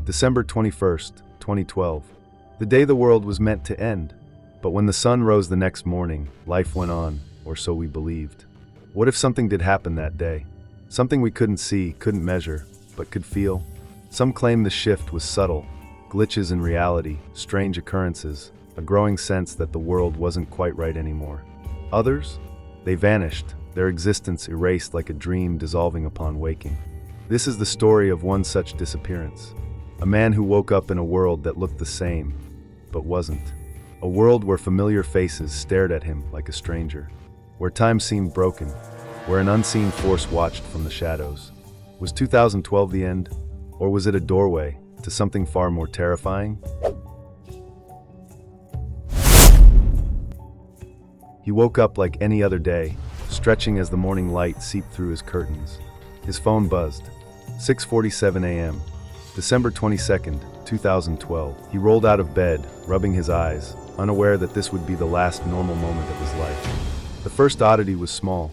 December 21st, 2012. The day the world was meant to end. But when the sun rose the next morning, life went on, or so we believed. What if something did happen that day? Something we couldn't see, couldn't measure, but could feel? Some claim the shift was subtle, glitches in reality, strange occurrences, a growing sense that the world wasn't quite right anymore. Others? They vanished, their existence erased like a dream dissolving upon waking. This is the story of one such disappearance. A man who woke up in a world that looked the same, but wasn't. A world where familiar faces stared at him like a stranger. Where time seemed broken. Where an unseen force watched from the shadows. Was 2012 the end? Or was it a doorway to something far more terrifying? He woke up like any other day, stretching as the morning light seeped through his curtains. His phone buzzed. 6:47 a.m. December 22nd, 2012. He rolled out of bed, rubbing his eyes, unaware that this would be the last normal moment of his life. The first oddity was small.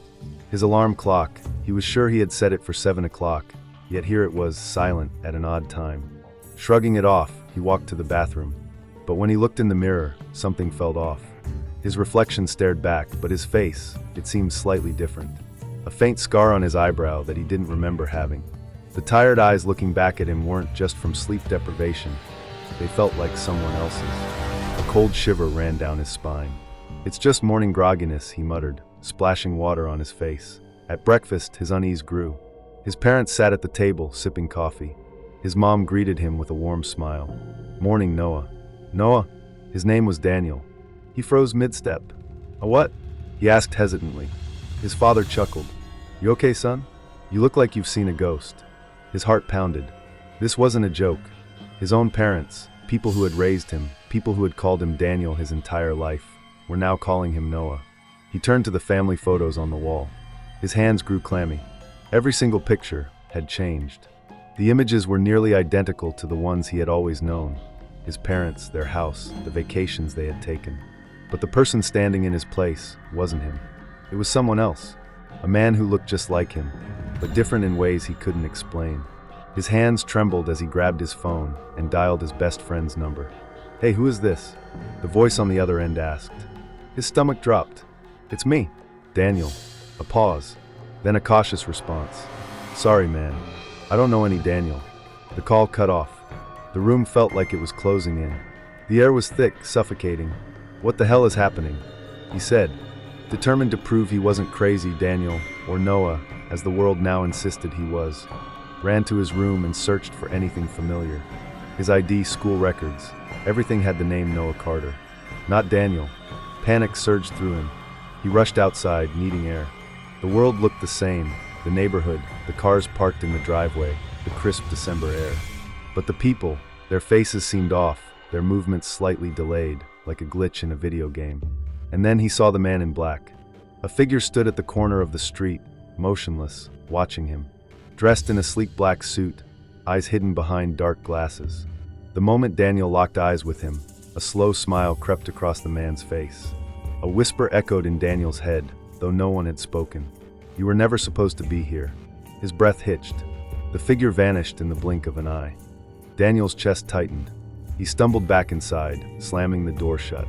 His alarm clock. He was sure he had set it for 7 o'clock, yet here it was, silent at an odd time. Shrugging it off, he walked to the bathroom. But when he looked in the mirror, something felt off. His reflection stared back, but his face, it seemed slightly different. A faint scar on his eyebrow that he didn't remember having. The tired eyes looking back at him weren't just from sleep deprivation. They felt like someone else's. A cold shiver ran down his spine. "It's just morning grogginess," he muttered, splashing water on his face. At breakfast, his unease grew. His parents sat at the table, sipping coffee. His mom greeted him with a warm smile. "Morning, Noah." "Noah?" His name was Daniel. He froze mid-step. "A what?" he asked hesitantly. His father chuckled. "You okay, son? You look like you've seen a ghost." His heart pounded. This wasn't a joke. His own parents, people who had raised him, people who had called him Daniel his entire life, were now calling him Noah. He turned to the family photos on the wall. His hands grew clammy. Every single picture had changed. The images were nearly identical to the ones he had always known. His parents, their house, the vacations they had taken. But the person standing in his place wasn't him. It was someone else. A man who looked just like him, but different in ways he couldn't explain. His hands trembled as he grabbed his phone and dialed his best friend's number. "Hey, who is this?" the voice on the other end asked. His stomach dropped. "It's me, Daniel." A pause, then a cautious response. "Sorry, man. I don't know any Daniel." The call cut off. The room felt like it was closing in. The air was thick, suffocating. "What the hell is happening?" he said. Determined to prove he wasn't crazy, Daniel, or Noah, as the world now insisted he was, ran to his room and searched for anything familiar. His ID, school records, everything had the name Noah Carter. Not Daniel. Panic surged through him. He rushed outside, needing air. The world looked the same, the neighborhood, the cars parked in the driveway, the crisp December air. But the people, their faces seemed off, their movements slightly delayed, like a glitch in a video game. And then he saw the man in black. A figure stood at the corner of the street, motionless, watching him. Dressed in a sleek black suit, eyes hidden behind dark glasses. The moment Daniel locked eyes with him, a slow smile crept across the man's face. A whisper echoed in Daniel's head, though no one had spoken. "You were never supposed to be here." His breath hitched. The figure vanished in the blink of an eye. Daniel's chest tightened. He stumbled back inside, slamming the door shut.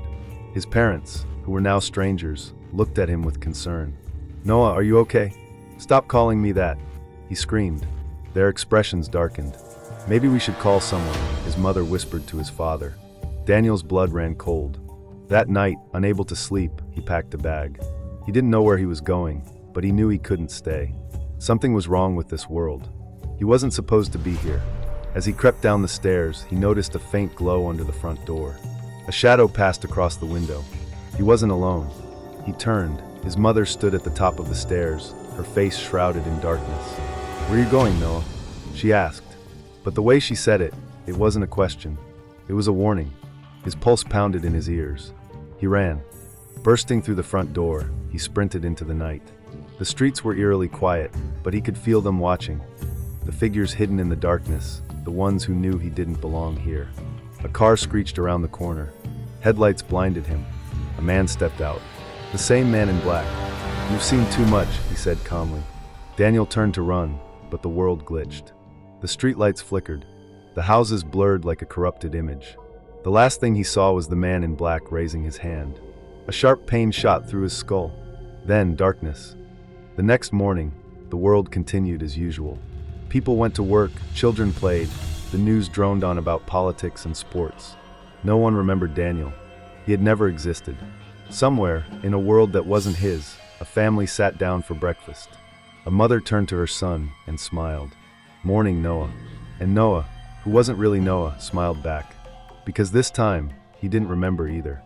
His parents, who were now strangers, looked at him with concern. "Noah, are you okay? Stop calling me that," he screamed. Their expressions darkened. "Maybe we should call someone," his mother whispered to his father. Daniel's blood ran cold. That night, unable to sleep, he packed a bag. He didn't know where he was going, but he knew he couldn't stay. Something was wrong with this world. He wasn't supposed to be here. As he crept down the stairs, he noticed a faint glow under the front door. A shadow passed across the window. He wasn't alone. He turned. His mother stood at the top of the stairs, her face shrouded in darkness. "Where are you going, Noah?" she asked. But the way she said it, it wasn't a question. It was a warning. His pulse pounded in his ears. He ran. Bursting through the front door, he sprinted into the night. The streets were eerily quiet, but he could feel them watching. The figures hidden in the darkness, the ones who knew he didn't belong here. A car screeched around the corner. Headlights blinded him. A man stepped out. The same man in black. "You've seen too much," he said calmly. Daniel turned to run, but the world glitched. The streetlights flickered. The houses blurred like a corrupted image. The last thing he saw was the man in black raising his hand. A sharp pain shot through his skull. Then darkness. The next morning, the world continued as usual. People went to work, children played, the news droned on about politics and sports. No one remembered Daniel. He had never existed. Somewhere, in a world that wasn't his, a family sat down for breakfast. A mother turned to her son and smiled. "Morning, Noah." And Noah, who wasn't really Noah, smiled back. Because this time, he didn't remember either.